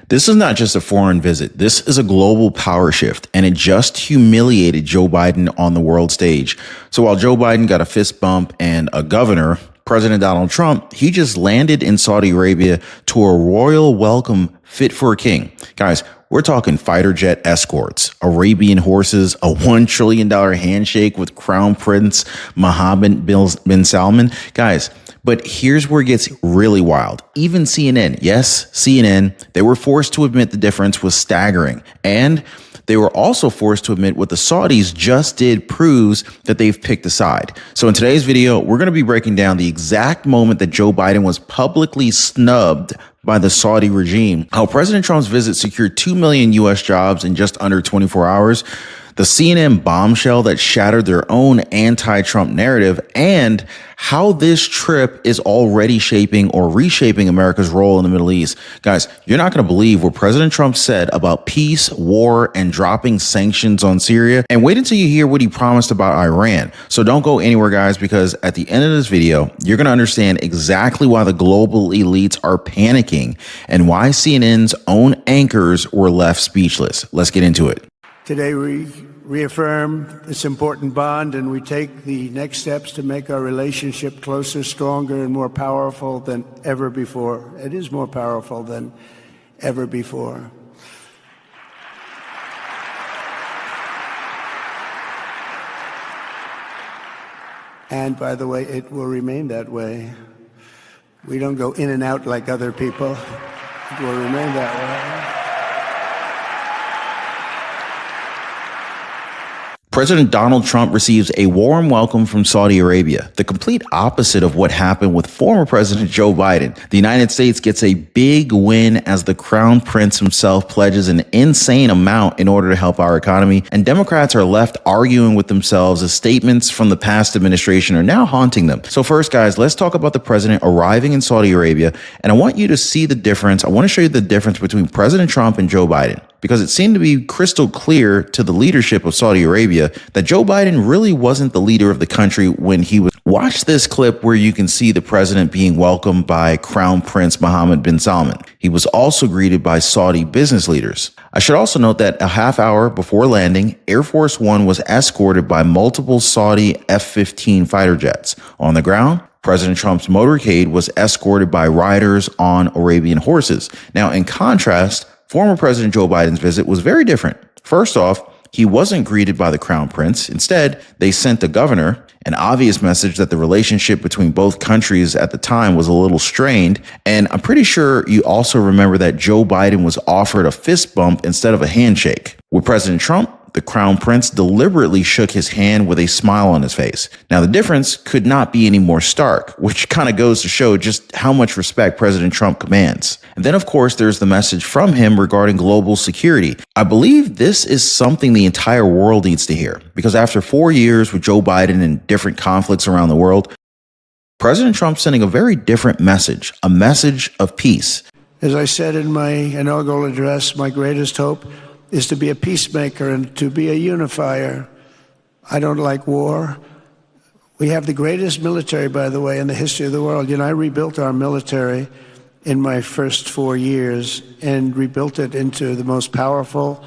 This is not just a foreign visit. This is a global power shift, and it just humiliated Joe Biden on the world stage. So while Joe Biden got a fist bump and a governor, President Donald Trump, he just landed in Saudi Arabia to a royal welcome fit for a king. Guys, we're talking fighter jet escorts, Arabian horses, a $1 trillion handshake with Crown Prince Mohammed bin Salman. Guys, but here's where it gets really wild. Even CNN, yes, CNN, they were forced to admit the difference was staggering. And they were also forced to admit what the Saudis just did proves that they've picked a side. So in today's video, we're going to be breaking down the exact moment that Joe Biden was publicly snubbed by the Saudi regime, how President Trump's visit secured 2 million U.S. jobs in just under 24 hours, the CNN bombshell that shattered their own anti-Trump narrative, and how this trip is already shaping or reshaping America's role in the Middle East. Guys, you're not going to believe what President Trump said about peace, war, and dropping sanctions on Syria. And wait until you hear what he promised about Iran. So don't go anywhere, guys, because at the end of this video, you're going to understand exactly why the global elites are panicking and why CNN's own anchors were left speechless. Let's get into it. Today, we reaffirm this important bond, and we take the next steps to make our relationship closer, stronger, and more powerful than ever before. It is more powerful than ever before. And by the way, it will remain that way. We don't go in and out like other people. It will remain that way. President Donald Trump receives a warm welcome from Saudi Arabia, the complete opposite of what happened with former President Joe Biden. The United States gets a big win as the Crown Prince himself pledges an insane amount in order to help our economy, and Democrats are left arguing with themselves as statements from the past administration are now haunting them. So first, guys, let's talk about the president arriving in Saudi Arabia, and I want you to see the difference. I want to show you the difference between President Trump and Joe Biden, because it seemed to be crystal clear to the leadership of Saudi Arabia that Joe Biden really wasn't the leader of the country when he was. Watch this clip where you can see the president being welcomed by Crown Prince Mohammed bin Salman. He was also greeted by Saudi business leaders. I should also note that a half hour before landing, Air Force One was escorted by multiple Saudi F-15 fighter jets. On the ground, President Trump's motorcade was escorted by riders on Arabian horses. Now, in contrast, former President Joe Biden's visit was very different. First off, he wasn't greeted by the Crown Prince. Instead, they sent the governor, an obvious message that the relationship between both countries at the time was a little strained. And I'm pretty sure you also remember that Joe Biden was offered a fist bump instead of a handshake. With President Trump, the Crown Prince deliberately shook his hand with a smile on his face. Now, the difference could not be any more stark, which kind of goes to show just how much respect President Trump commands. And then, of course, there's the message from him regarding global security. I believe this is something the entire world needs to hear, because after 4 years with Joe Biden and different conflicts around the world, President Trump's sending a very different message, a message of peace. As I said in my inaugural address, my greatest hope is to be a peacemaker and to be a unifier. I don't like war. We have the greatest military, by the way, in the history of the world. You know, I rebuilt our military in my first 4 years and rebuilt it into the most powerful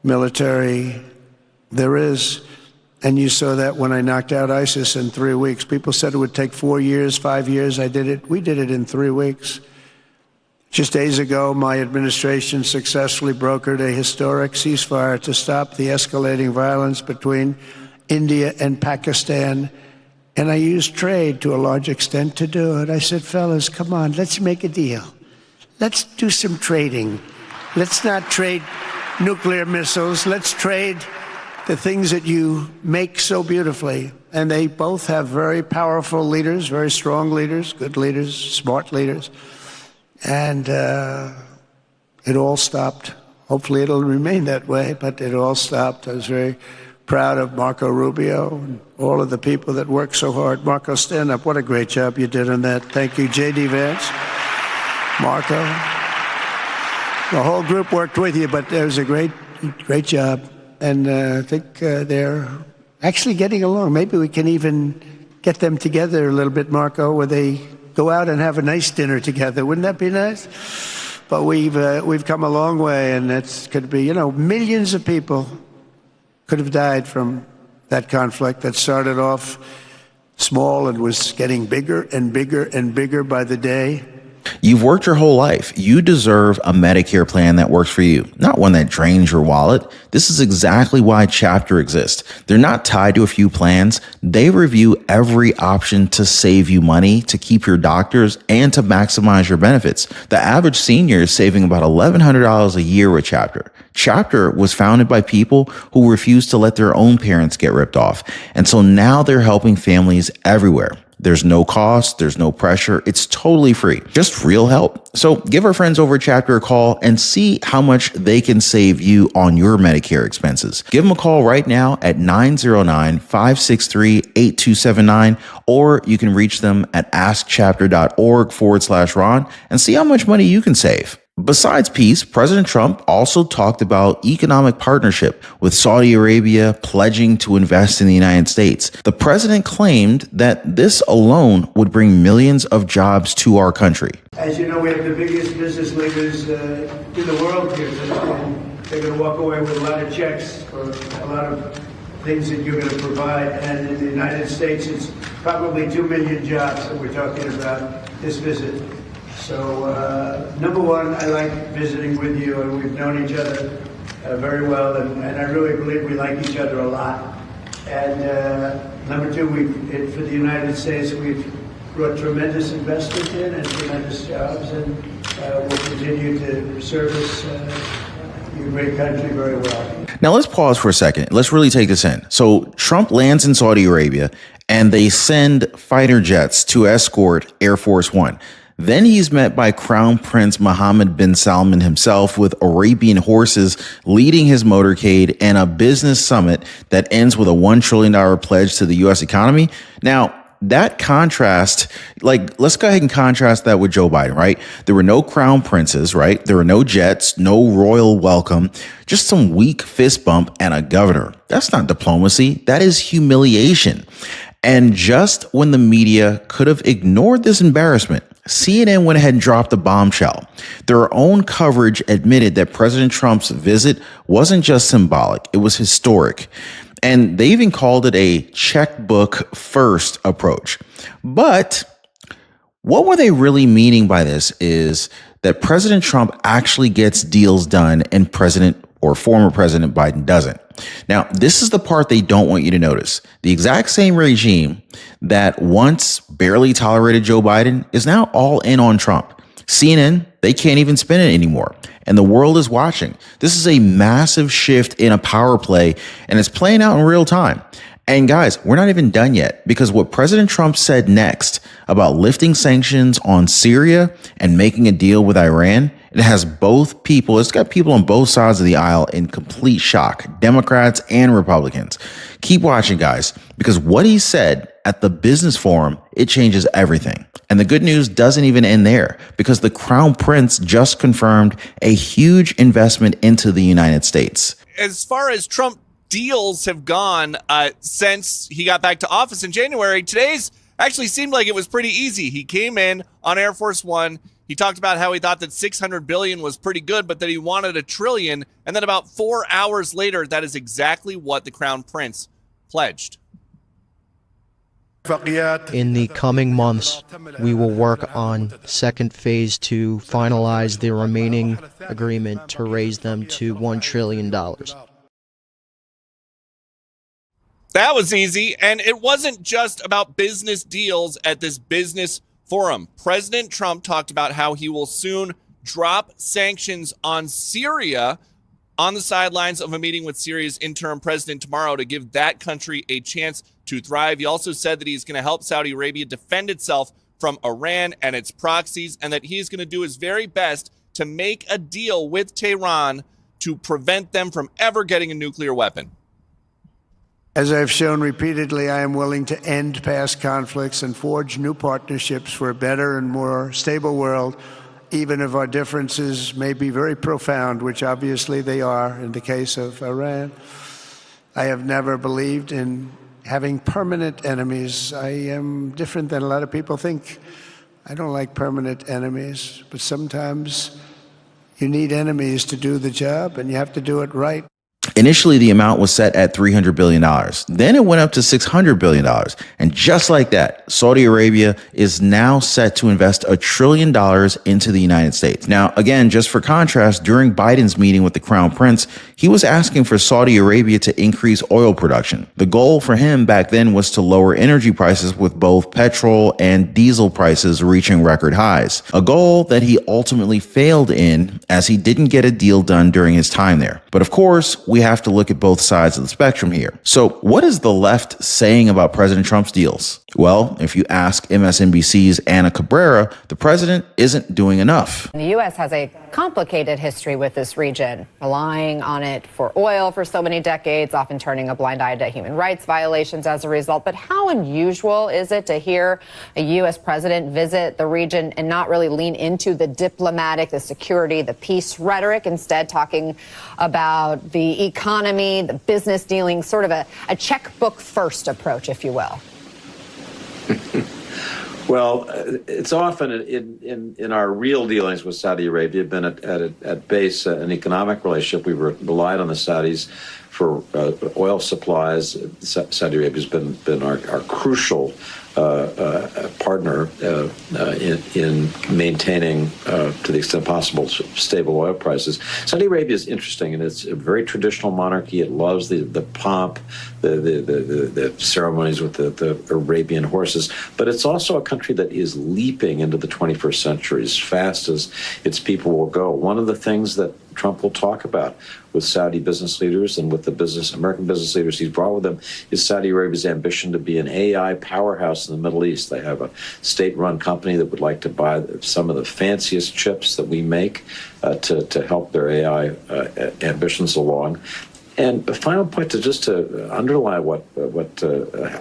military there is. And you saw that when I knocked out ISIS in 3 weeks. People said it would take 4 years, 5 years. I did it. We did it in 3 weeks. Just days ago, my administration successfully brokered a historic ceasefire to stop the escalating violence between India and Pakistan. And I used trade to a large extent to do it. I said, fellas, come on, let's make a deal. Let's do some trading. Let's not trade nuclear missiles. Let's trade the things that you make so beautifully. And they both have very powerful leaders, very strong leaders, good leaders, smart leaders. And it all stopped. Hopefully it'll remain that way, but it all stopped. I was very proud of Marco Rubio and all of the people that worked so hard. Marco, stand up. What a great job you did on that. Thank you, J.D. Vance, Marco. The whole group worked with you, but it was a great job. And I think they're actually getting along. Maybe we can even get them together a little bit, Marco, where they go out and have a nice dinner together. Wouldn't that be nice? But we've come a long way, and it's could be, millions of people could have died from that conflict that started off small and was getting bigger and bigger and bigger by the day. You've worked your whole life. You deserve a Medicare plan that works for you, not one that drains your wallet. This is exactly why Chapter exists. They're not tied to a few plans. They review every option to save you money, to keep your doctors, and to maximize your benefits. The average senior is saving about $1,100 a year with Chapter. Chapter was founded by people who refused to let their own parents get ripped off. And so now they're helping families everywhere. There's no cost. There's no pressure. It's totally free. Just real help. So give our friends over at Chapter a call and see how much they can save you on your Medicare expenses. Give them a call right now at 909-563-8279, or you can reach them at askchapter.org/Ron and see how much money you can save. Besides peace, President Trump also talked about economic partnership with Saudi Arabia pledging to invest in the United States. The president claimed that this alone would bring millions of jobs to our country. As you know, we have the biggest business leaders in the world here. And they're going to walk away with a lot of checks for a lot of things that you're going to provide. And in the United States, it's probably 2 million jobs that we're talking about this visit. So, number one, I like visiting with you, and we've known each other very well, and I really believe we like each other a lot. And number two, for the United States, we've brought tremendous investment in and tremendous jobs, and we'll continue to service your great country very well. Now, let's pause for a second. Let's really take this in. So Trump lands in Saudi Arabia, and they send fighter jets to escort Air Force One. Then he's met by Crown Prince Mohammed bin Salman himself, with Arabian horses leading his motorcade, and a business summit that ends with a $1 trillion pledge to the U.S. economy. Now, that contrast, let's go ahead and contrast that with Joe Biden, right? There were no crown princes, right? There were no jets, no royal welcome, just some weak fist bump and a governor. That's not diplomacy. That is humiliation. And just when the media could have ignored this embarrassment, CNN went ahead and dropped a bombshell. Their own coverage admitted that President Trump's visit wasn't just symbolic, it was historic. And they even called it a checkbook first approach. But what were they really meaning by this is that President Trump actually gets deals done and President or former President Biden doesn't. Now, this is the part they don't want you to notice. The exact same regime that once barely tolerated Joe Biden is now all in on Trump. CNN, they can't even spin it anymore. And the world is watching. This is a massive shift in a power play, and it's playing out in real time. And guys, we're not even done yet, because what President Trump said next about lifting sanctions on Syria and making a deal with Iran, it has both people, it's got people on both sides of the aisle in complete shock, Democrats and Republicans. Keep watching, guys, because what he said at the business forum, it changes everything. And the good news doesn't even end there, because the Crown Prince just confirmed a huge investment into the United States. As far as Trump deals have gone since he got back to office in January, today's actually seemed like it was pretty easy. He came in on Air Force One. He talked about how he thought that $600 billion was pretty good, but that he wanted $1 trillion. And then about 4 hours later, that is exactly what the Crown Prince pledged. In the coming months, we will work on second phase to finalize the remaining agreement to raise them to $1 trillion. That was easy. And it wasn't just about business deals at this business forum. President Trump talked about how he will soon drop sanctions on Syria on the sidelines of a meeting with Syria's interim president tomorrow to give that country a chance to thrive. He also said that he's going to help Saudi Arabia defend itself from Iran and its proxies, and that he's going to do his very best to make a deal with Tehran to prevent them from ever getting a nuclear weapon. As I've shown repeatedly, I am willing to end past conflicts and forge new partnerships for a better and more stable world, even if our differences may be very profound, which obviously they are in the case of Iran. I have never believed in having permanent enemies. I am different than a lot of people think. I don't like permanent enemies, but sometimes You need enemies to do the job, and you have to do it right. Initially, the amount was set at $300 billion. Then it went up to $600 billion. And just like that, Saudi Arabia is now set to invest $1 trillion into the United States. Now, again, just for contrast, during Biden's meeting with the Crown Prince, he was asking for Saudi Arabia to increase oil production. The goal for him back then was to lower energy prices, with both petrol and diesel prices reaching record highs. A goal that he ultimately failed in, as he didn't get a deal done during his time there. But of course, we have to look at both sides of the spectrum here. So what is the left saying about President Trump's deals? Well, if you ask MSNBC's Ana Cabrera, the president isn't doing enough. The U.S. has a complicated history with this region, relying on it for oil for so many decades, often turning a blind eye to human rights violations as a result. But how unusual is it to hear a U.S. president visit the region and not really lean into the diplomatic, the security, the peace rhetoric, instead talking about the economy, the business dealings, sort of a checkbook first approach, if you will? Well, it's often in our real dealings with Saudi Arabia been at base an economic relationship. We relied on the Saudis for oil supplies. Saudi Arabia has been our crucial partner in maintaining, to the extent possible, stable oil prices. Saudi Arabia is interesting, and it's a very traditional monarchy. It loves the pomp, the ceremonies with the Arabian horses, but it's also a country that is leaping into the 21st century as fast as its people will go. One of the things that Trump will talk about with Saudi business leaders and with the American business leaders he's brought with him is Saudi Arabia's ambition to be an AI powerhouse in the Middle East. They have a state-run company that would like to buy some of the fanciest chips that we make to help their AI ambitions along. And the final point, to underline what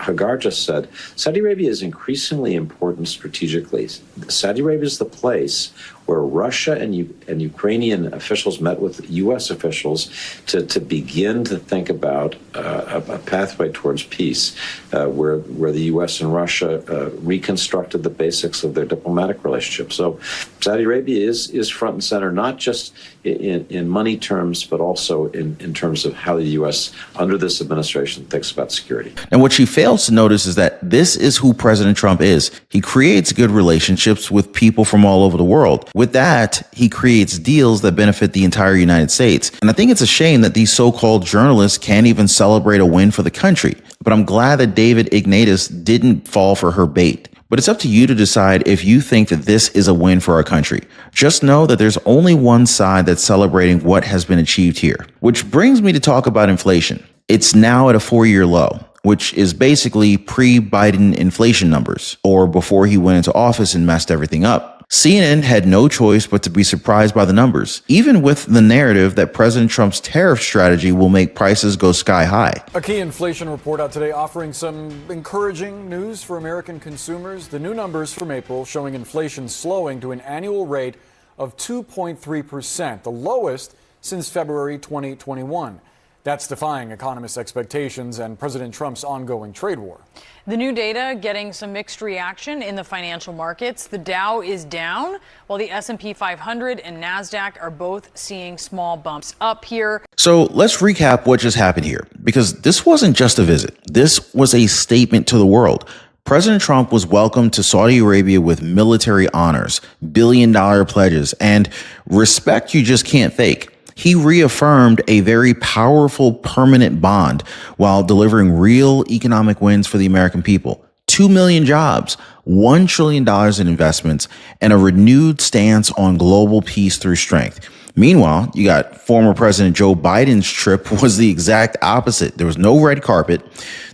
Hagar just said, Saudi Arabia is increasingly important strategically. Saudi Arabia is the place where Russia and Ukrainian officials met with U.S. officials to begin to think about a pathway towards peace, where the U.S. and Russia reconstructed the basics of their diplomatic relationship. So Saudi Arabia is front and center, not just in money terms, but also in terms of how the U.S. under this administration thinks about security. And what she fails to notice is that this is who President Trump is. He creates good relationships with people from all over the world. With that, he creates deals that benefit the entire United States. And I think it's a shame that these so-called journalists can't even celebrate a win for the country. But I'm glad that David Ignatius didn't fall for her bait. But it's up to you to decide if you think that this is a win for our country. Just know that there's only one side that's celebrating what has been achieved here. Which brings me to talk about inflation. It's now at a 4-year low, which is basically pre-Biden inflation numbers, or before he went into office and messed everything up. CNN had no choice but to be surprised by the numbers, even with the narrative that President Trump's tariff strategy will make prices go sky high. A key inflation report out today offering some encouraging news for American consumers. The new numbers from April showing inflation slowing to an annual rate of 2.3%, the lowest since February 2021. That's defying economists' expectations and President Trump's ongoing trade war. The new data getting some mixed reaction in the financial markets. The Dow is down, while the S&P 500 and NASDAQ are both seeing small bumps up here. So let's recap what just happened here, because this wasn't just a visit. This was a statement to the world. President Trump was welcomed to Saudi Arabia with military honors, billion-dollar pledges, and respect you just can't fake. He reaffirmed a very powerful permanent bond while delivering real economic wins for the American people. 2 million jobs, $1 trillion in investments, and a renewed stance on global peace through strength. Meanwhile, you got former President Joe Biden's trip was the exact opposite. There was no red carpet.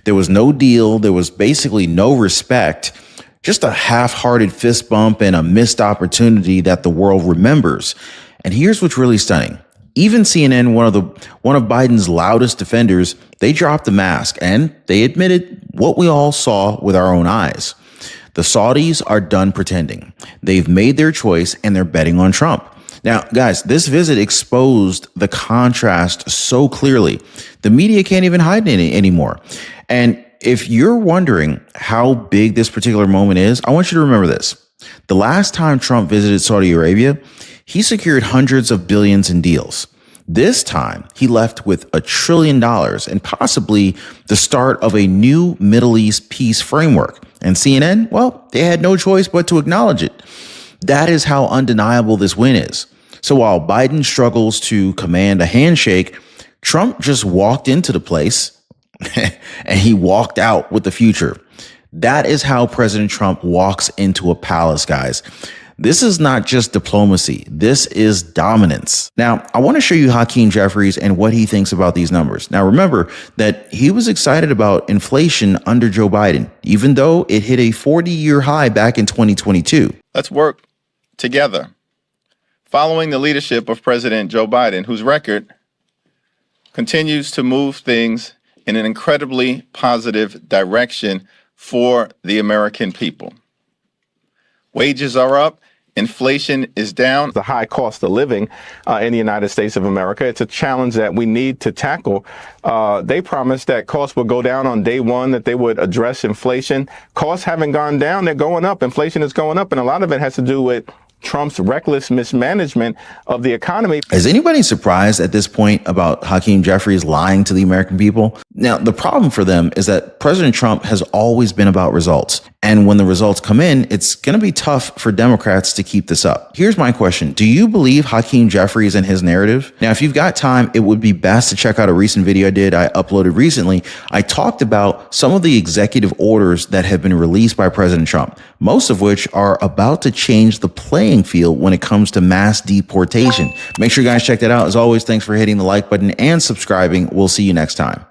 There was no deal. There was basically no respect. Just a half-hearted fist bump and a missed opportunity that the world remembers. And here's what's really stunning. Even CNN, one of Biden's loudest defenders, they dropped the mask and they admitted what we all saw with our own eyes. The Saudis are done pretending. They've made their choice and they're betting on Trump. Now, guys, this visit exposed the contrast so clearly. The media can't even hide it anymore. And if you're wondering how big this particular moment is, I want you to remember this. The last time Trump visited Saudi Arabia, he secured hundreds of billions in deals. This time, he left with $1 trillion and possibly the start of a new Middle East peace framework. And CNN, well, they had no choice but to acknowledge it. That is how undeniable this win is. So while Biden struggles to command a handshake, Trump just walked into the place and he walked out with the future. That is how President Trump walks into a palace, guys. This is not just diplomacy. This is dominance. Now, I want to show you Hakeem Jeffries and what he thinks about these numbers. Now, remember that he was excited about inflation under Joe Biden, even though it hit a 40-year high back in 2022. Let's work together. Following the leadership of President Joe Biden, whose record continues to move things in an incredibly positive direction for the American people. Wages are up. Inflation is down. The high cost of living in the United States of America. It's a challenge that we need to tackle. They promised that costs would go down on day one, that they would address inflation. Costs haven't gone down. They're going up. Inflation is going up. And a lot of it has to do with Trump's reckless mismanagement of the economy. Is anybody surprised at this point about Hakeem Jeffries lying to the American people? Now, the problem for them is that President Trump has always been about results. And when the results come in, it's going to be tough for Democrats to keep this up. Here's my question. Do you believe Hakeem Jeffries and his narrative? Now, if you've got time, it would be best to check out a recent video I uploaded recently. I talked about some of the executive orders that have been released by President Trump, most of which are about to change the playing field when it comes to mass deportation. Make sure you guys check that out. As always, thanks for hitting the like button and subscribing. We'll see you next time.